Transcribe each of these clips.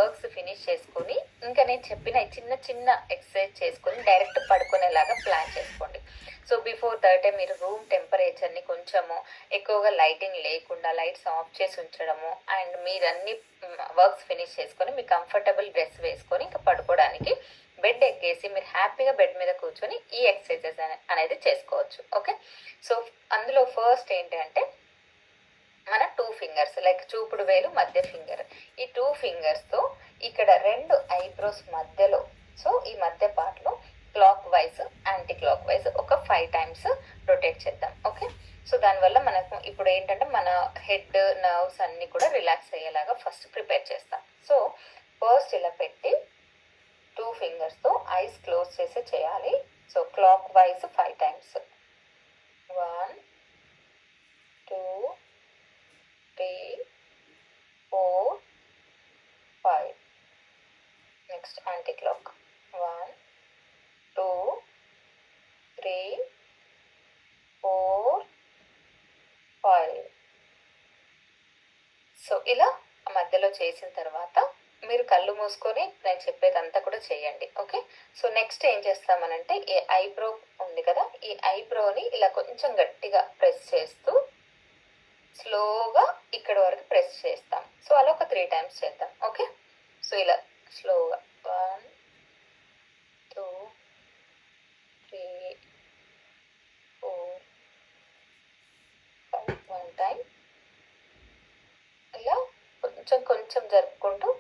Works finish చేసుకొని ఇంకా నేను చెప్పిన చిన్న చిన్న ఎక్సర్సైజ్ చేసుకొని డైరెక్ట్ పడుకునేలాగా ప్లాన్ చేసుకోండి. సో బిఫోర్ దట్ మీరు రూమ్ టెంపరేచర్ని కొంచెము ఎక్కువగా లైటింగ్ లేకుండా లైట్స్ ఆఫ్ చేసి ఉంచడము అండ్ మీరు అన్ని వర్క్స్ ఫినిష్ చేసుకొని మీ కంఫర్టబుల్ డ్రెస్ వేసుకొని ఇంకా పడుకోవడానికి బెడ్ ఎక్కేసి మీరు హ్యాపీగా బెడ్ మీద కూర్చొని ఈ ఎక్సర్సైజెస్ అనేది చేసుకోవచ్చు. ఓకే, సో అందులో ఫస్ట్ ఏంటంటే మన 2 ఫింగర్స్ లైక్ చూపుడు వేలు మధ్య ఫింగర్, ఈ 2 ఫింగర్స్తో ఇక్కడ 2 ఐబ్రోస్ మధ్యలో, సో ఈ మధ్య పార్ట్లో clock wise anti clock wise ఒక 5 టైమ్స్ రొటేట్ చేద్దాం. ఓకే, సో దానివల్ల మనకు ఇప్పుడు ఏంటంటే మన హెడ్ నర్వ్స్ అన్నీ కూడా రిలాక్స్ అయ్యేలాగా ఫస్ట్ ప్రిపేర్ చేస్తాం. సో ఫస్ట్ ఇలా పెట్టి 2 ఫింగర్స్తో ఐస్ క్లోజ్ చేసి చేయాలి. So clock wise 5 times. 1 2 3 4 5. Next anti clock 1 2 3 4 5. So ఇలా మధ్యలో చేసిన తర్వాత మీరు కళ్ళు మూసుకొని నేను చెప్పేదంతా కూడా చేయండి. ఓకే, సో నెక్స్ట్ ఏం చేస్తామనంటే ఈ ఐబ్రో ఉంది కదా, ఈ ఐబ్రోని ఇలా కొంచెం గట్టిగా ప్రెస్ చేస్తూ స్లోగా ఇక్కడ వరకు ప్రెస్ చేస్తాం. సో అలా ఒక 3 టైమ్స్ చేద్దాం. ఓకే, సో ఇలా స్లోగా 1 2 3 4 5. 1 టైం ఇలా కొంచెం కొంచెం జరుపుకుంటూ,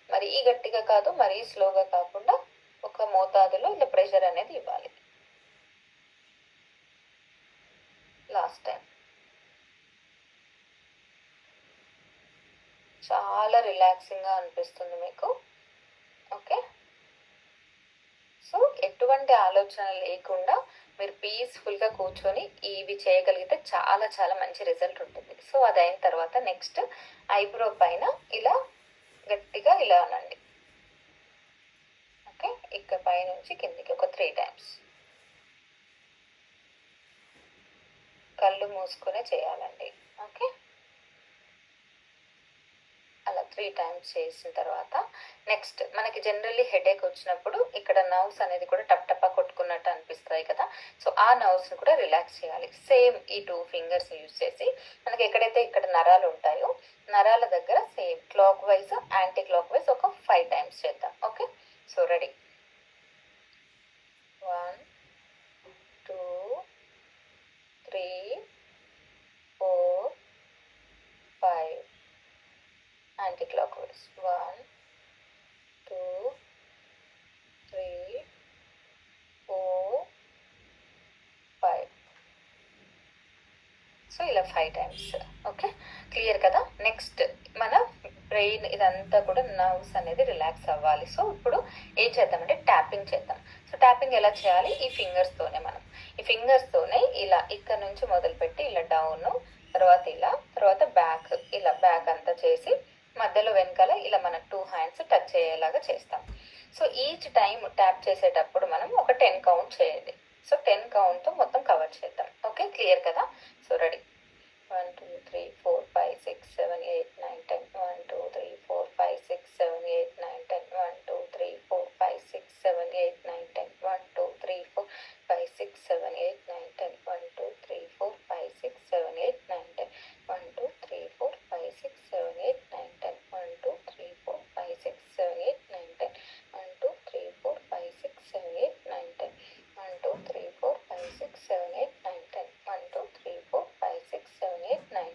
మరీ గట్టిగా కాదు మరీ స్లోగా కాకుండా ఒక మోతాదులో ఇలా ప్రెషర్ అనేది ఇవ్వాలి. Last time. చాలా రిలాక్సింగ్గా అనిపిస్తుంది మీకు. ఓకే, సో ఎటువంటి ఆలోచన లేకుండా మీరు పీస్ఫుల్గా కూర్చొని ఇవి చేయగలిగితే చాలా చాలా మంచి రిజల్ట్ ఉంటుంది. సో అది అయిన తర్వాత నెక్స్ట్ ఐబ్రో పైన ఇలా గట్టిగా ఇలా అనండి. ఓకే, ఇక్కడ పైనుంచి కిందికి ఒక 3 టైమ్స్. కళ్ళు మూసుకునే చేయాలండి. ఓకే, అలా 3 టైమ్స్ చేసిన తర్వాత నెక్స్ట్ మనకి జనరల్లీ హెడేక్ వచ్చినప్పుడు ఇక్కడ నర్వ్స్ అనేది కూడా టప్ టప్పా కొట్టుకున్నట్టు అనిపిస్తాయి కదా, సో ఆ నర్వ్స్ని కూడా రిలాక్స్ చేయాలి. సేమ్ ఈ 2 ఫింగర్స్ యూజ్ చేసి మనకి ఎక్కడైతే ఇక్కడ నరాలు ఉంటాయో నరాల దగ్గర same clock wise anti clock wise ఒక 5 టైమ్స్ చేద్దాం. Okay, so ready. 1 2 3 4 5. Anti clock wise 1 2 3 4 5. So ఇలా 5 టైమ్స్. ఓకే, క్లియర్ కదా. నెక్స్ట్ మన బ్రెయిన్ ఇదంతా కూడా నర్వ్స్ అనేది రిలాక్స్ అవ్వాలి. సో ఇప్పుడు ఏం చేద్దామంటే ట్యాపింగ్ చేద్దాం. సో ట్యాపింగ్ ఎలా చేయాలి? ఈ ఫింగర్స్తోనే మనం ఈ ఫింగర్స్తోనే ఇలా ఇక్కడ నుంచి మొదలుపెట్టి ఇలా డౌన్, తర్వాత ఇలా, తర్వాత బ్యాక్, ఇలా బ్యాక్ అంతా చేసి మధ్యలో వెనకాల ఇలా మన 2 హ్యాండ్స్ టచ్ అయ్యేలాగా చేస్తాం. సో ఈచ్ టైం ట్యాప్ చేసేటప్పుడు మనం ఒక 10 కౌంట్ చేయండి. సో 10 కౌంట్తో మొత్తం కవర్ చేద్దాం. ఓకే, క్లియర్ కదా. So ready. 1 2 3 4 5 6 7 8 9 10. 1 2 3 4 5 6 7 8 9 10. 1 2 3 4 5 6 7 8 9 10. 1 2 3 4 5 6 7 8 9 10. 1 2 3 4 5 6 7 8 9 10. 1 2 3 4 5 6 7 8 9 10. 1 2 3 4 5 6 7 8 9 10. 1 2 3 4 5 6 7 8 9 10. 1 2 3 4 5 6 7 8 9 10. 1 2 3 4 5 6 7 8 9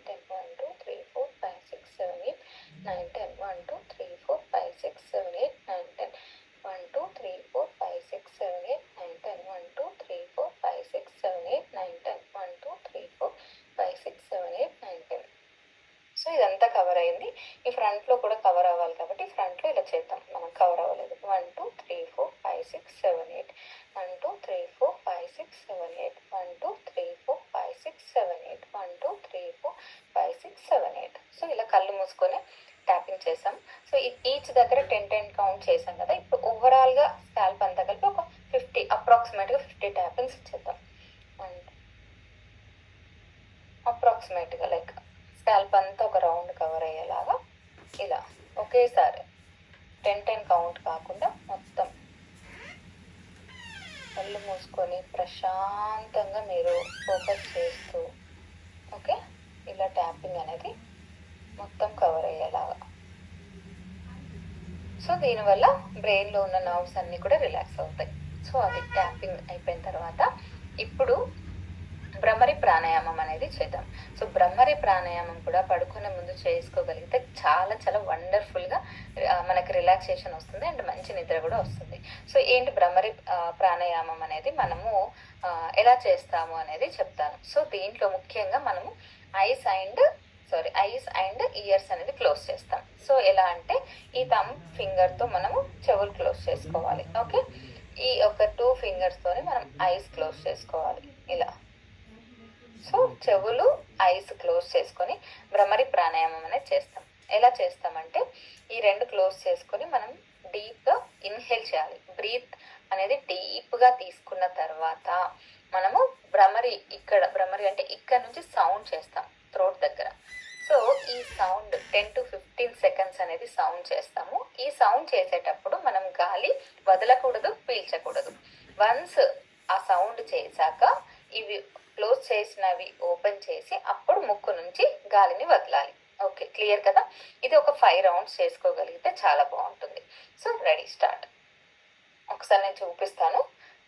10. 1 2 3 4 5 6 7 8 9 10. 1 2 3 4 5 6 7 8 9 10. 1 2 3 4 5 6 7 8 9 10. 1 2 3 4 5 6 7 8 9 10. 1 2 3 4 5 6 7 8 9 10. సో ఇదంతా కవర్ అయింది. ఈ ఫ్రంట్లో కూడా కవర్ అవ్వాలి కాబట్టి ఫ్రంట్లో ఇలా చేద్దాం. మనం కవర్ అవ్వలేదు. 1 2 3 4 5 6 7 8. 1 2 3 4 5 6 7 8. 1 2 3 4 5 6 7 8. 1 2 3 4 5 6 7 8. సో ఇలా కళ్ళు మూసుకొని ట్యాపింగ్ చేసాం. సో ఈచ్ దగ్గర 10 10 కౌంట్ చేసాం కదా. ఇప్పుడు ఓవరాల్గా స్కాల్ప్ అంతా కలిపి ఒక 50 అప్రాక్సిమేట్గా 50 ట్యాపింగ్స్ ఇచ్చేద్దాం. అప్రాక్సిమేట్గా లైక్ స్కాల్ప్ అంతా ఒక రౌండ్ కవర్ అయ్యేలాగా ఇలా ఒకేసారి 10 కౌంట్ కాకుండా మొత్తం కళ్ళు మూసుకొని ప్రశాంతంగా మీరు ఫోకస్ చేస్తూ ఓకే ఇలా ట్యాపింగ్ అనేది మొత్తం కవర్ అయ్యేలాగా. సో దీనివల్ల బ్రెయిన్లో ఉన్న నర్వ్స్ అన్నీ కూడా రిలాక్స్ అవుతాయి. సో అది ట్యాపింగ్ అయిపోయిన తర్వాత ఇప్పుడు భ్రమరి ప్రాణాయామం అనేది చేద్దాం. సో భ్రమరి ప్రాణాయామం కూడా పడుకునే ముందు చేసుకోగలిగితే చాలా చాలా వండర్ఫుల్గా మనకి రిలాక్సేషన్ వస్తుంది అండ్ మంచి నిద్ర కూడా వస్తుంది. సో ఏంటి భ్రమరి ప్రాణాయామం అనేది మనము ఎలా చేస్తాము అనేది చెప్తాను. సో దీంట్లో ముఖ్యంగా మనము ఐస్ అండ్ ఇయర్స్ అనేది క్లోజ్ చేస్తాం. సో ఎలా అంటే ఈ థంబ్ ఫింగర్తో మనము చెవులు క్లోజ్ చేసుకోవాలి. ఓకే, ఈ ఒక 2 ఫింగర్స్తోని మనం ఐస్ క్లోజ్ చేసుకోవాలి ఇలా. సో చెవులు ఐస్ క్లోజ్ చేసుకొని భ్రమరి ప్రాణాయామం అనేది చేస్తాం. ఎలా చేస్తామంటే ఈ 2 క్లోజ్ చేసుకొని మనం డీప్గా ఇన్హేల్ చేయాలి. బ్రీత్ అనేది డీప్గా తీసుకున్న తర్వాత మనము భ్రమరి అంటే ఇక్కడ నుంచి సౌండ్ చేస్తాం థ్రోట్ దగ్గర. సో ఈ సౌండ్ 10 to 15 సెకండ్స్ అనేది సౌండ్ చేస్తాము. ఈ సౌండ్ చేసేటప్పుడు మనం గాలి వదలకూడదు, పీల్చకూడదు. వన్స్ ఆ సౌండ్ చేశాక ఇవి క్లోజ్ చేసినవి ఓపెన్ చేసి అప్పుడు ముక్కు నుంచి గాలిని వదలాలి. ఓకే, క్లియర్ కదా? ఇది ఒక 5 రౌండ్స్ చేసుకోగలిగితే చాలా బాగుంటుంది. So ready, start. ఒకసారి నేను చూపిస్తాను,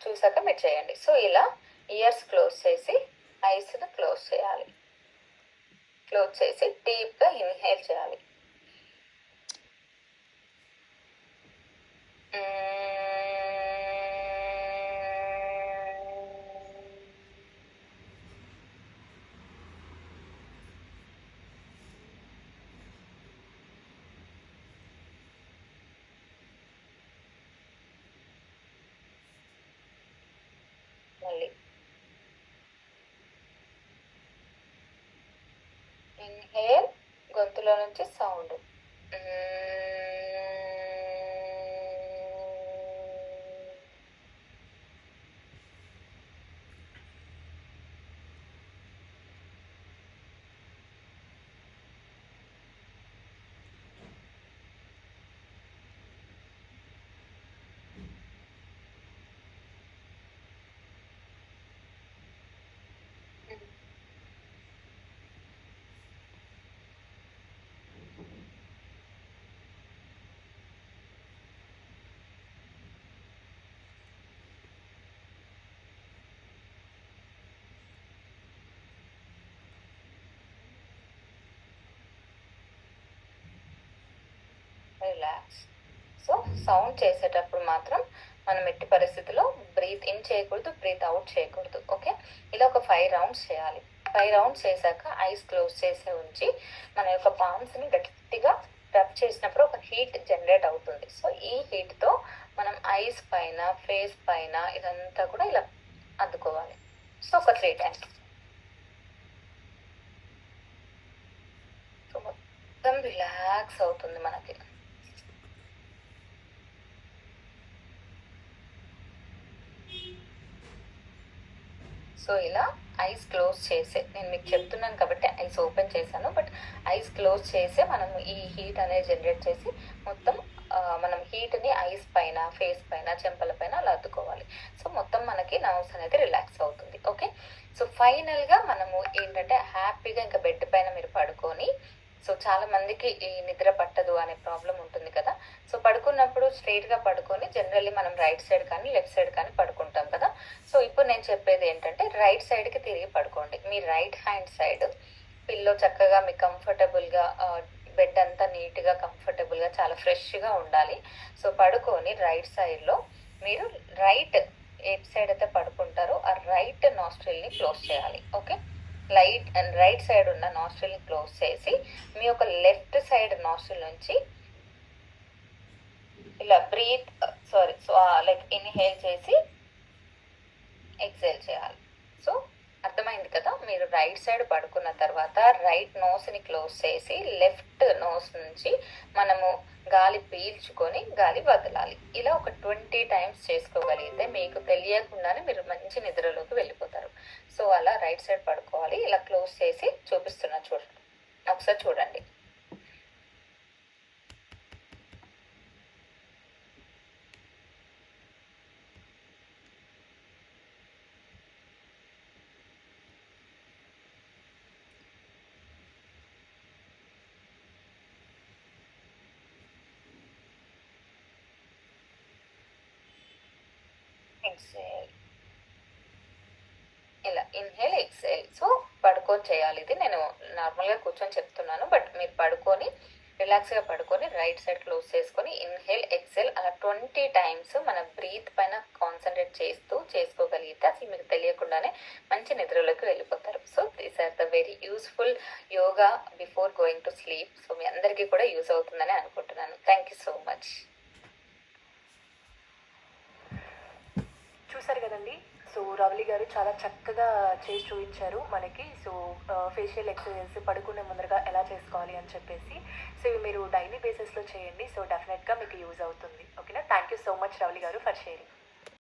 చూసాక మీరు చేయండి. సో ఇలా ఇయర్స్ క్లోజ్ చేసి ఐస్ని క్లోజ్ చేయాలి. క్లోజ్ చేసి డీప్గా ఇన్హేల్ చేయాలి. మళ్ళీ ఇన్హేల్, గొంతులో నుంచి సౌండ్. రిలాక్స్. సో సౌండ్ చేసేటప్పుడు మాత్రం మనం ఎట్టి పరిస్థితుల్లో బ్రీత్ ఇన్ చేయకూడదు, బ్రీత్ అవుట్ చేయకూడదు. ఓకే, ఇలా ఒక 5 రౌండ్స్ చేయాలి. 5 రౌండ్స్ చేశాక ఐస్ క్లోజ్ చేసి ఉంచి మన యొక్క పామ్స్ని గట్టిగా రబ్ చేసినప్పుడు ఒక హీట్ జనరేట్ అవుతుంది. సో ఈ హీట్తో మనం ఐస్ పైన, ఫేస్ పైన ఇదంతా కూడా ఇలా అద్దుకోవాలి. సో ఒక 3 టైమ్స్. సో మొత్తం రిలాక్స్ అవుతుంది మనకి. సో ఇలా ఐస్ క్లోజ్ చేసే, నేను మీకు చెప్తున్నాను కాబట్టి ఐస్ ఓపెన్ చేశాను, బట్ ఐస్ క్లోజ్ చేసే మనం ఈ హీట్ అనేది జనరేట్ చేసి మొత్తం మనం హీట్ని ఐస్ పైన, ఫేస్ పైన, చెంపల పైన అలా అద్దుకోవాలి. సో మొత్తం మనకి నర్వ్స్ అనేది రిలాక్స్ అవుతుంది. ఓకే, సో ఫైనల్గా మనము ఏంటంటే హ్యాపీగా ఇంకా బెడ్ పైన మీరు పడుకొని, సో చాలా మందికి ఈ నిద్ర పట్టదు అనే ప్రాబ్లం ఉంటుంది కదా. సో పడుకున్నప్పుడు స్ట్రైట్గా పడుకొని జనరల్లీ మనం రైట్ సైడ్ కానీ లెఫ్ట్ సైడ్ కానీ పడుకుంటాం కదా. సో ఇప్పుడు నేను చెప్పేది ఏంటంటే రైట్ సైడ్కి తిరిగి పడుకోండి. మీ రైట్ హ్యాండ్ సైడ్ పిల్లో చక్కగా మీకు కంఫర్టబుల్గా, బెడ్ అంతా నీట్గా కంఫర్టబుల్గా చాలా ఫ్రెష్గా ఉండాలి. సో పడుకొని రైట్ సైడ్లో మీరు ఏ సైడ్ అయితే పడుకుంటారో ఆ రైట్ నాస్ట్రిల్ని క్లోజ్ చేయాలి. ఓకే, రైట్ సైడ్ ఉన్న నాస్ట్రిల్ని క్లోజ్ చేసి మీ యొక్క లెఫ్ట్ సైడ్ నాస్ట్రిల్ నుంచి ఇలా లైక్ ఇన్హేల్ చేసి ఎక్సేల్ చేయాలి. సో అర్థమైంది కదా? మీరు రైట్ సైడ్ పడుకున్న తర్వాత రైట్ నోస్ని క్లోజ్ చేసి లెఫ్ట్ నోస్ నుంచి మనము గాలి పీల్చుకొని గాలి వదలాలి. ఇలా ఒక 20 టైమ్స్ చేసుకోగలిగితే మీకు తెలియకుండానే మీరు మంచి నిద్రలోకి వెళ్ళిపోతారు. సో అలా రైట్ సైడ్ పడుకోవాలి. ఇలా క్లోజ్ చేసి చూపిస్తున్నా, చూడండి, ఒకసారి చూడండి. ఎక్సేల్, ఇలా ఇన్హేల్ ఎక్సేల్. సో పడుకొని చేయాలి ఇది. నేను నార్మల్గా కూర్చొని చెప్తున్నాను, బట్ మీరు పడుకొని రిలాక్స్గా పడుకొని రైట్ సైడ్ క్లోజ్ చేసుకొని ఇన్హేల్ ఎక్సేల్ అలా 20 టైమ్స్ మన బ్రీత్ పైన కాన్సన్ట్రేట్ చేస్తూ చేసుకోగలిగితే అసలు మీకు తెలియకుండానే మంచి నిద్రలోకి వెళ్ళిపోతారు. So these are the very useful yoga before going to sleep. So మీ అందరికీ కూడా యూస్ అవుతుందని అనుకుంటున్నాను. Thank you so much. చూసారు కదండి. సో రవలి గారు చాలా చక్కగా చేసి చూపించారు మనకి. సో ఫేషియల్ ఎక్సర్సైజ్ పడుకునే ముందరగా ఎలా చేసుకోవాలి అని చెప్పేసి. సో ఇవి మీరు డైలీ బేసిస్లో చేయండి. సో డెఫినెట్గా మీకు యూజ్ అవుతుంది. ఓకేనా. Thank you so much Ravali గారు ఫర్ షేరింగ్.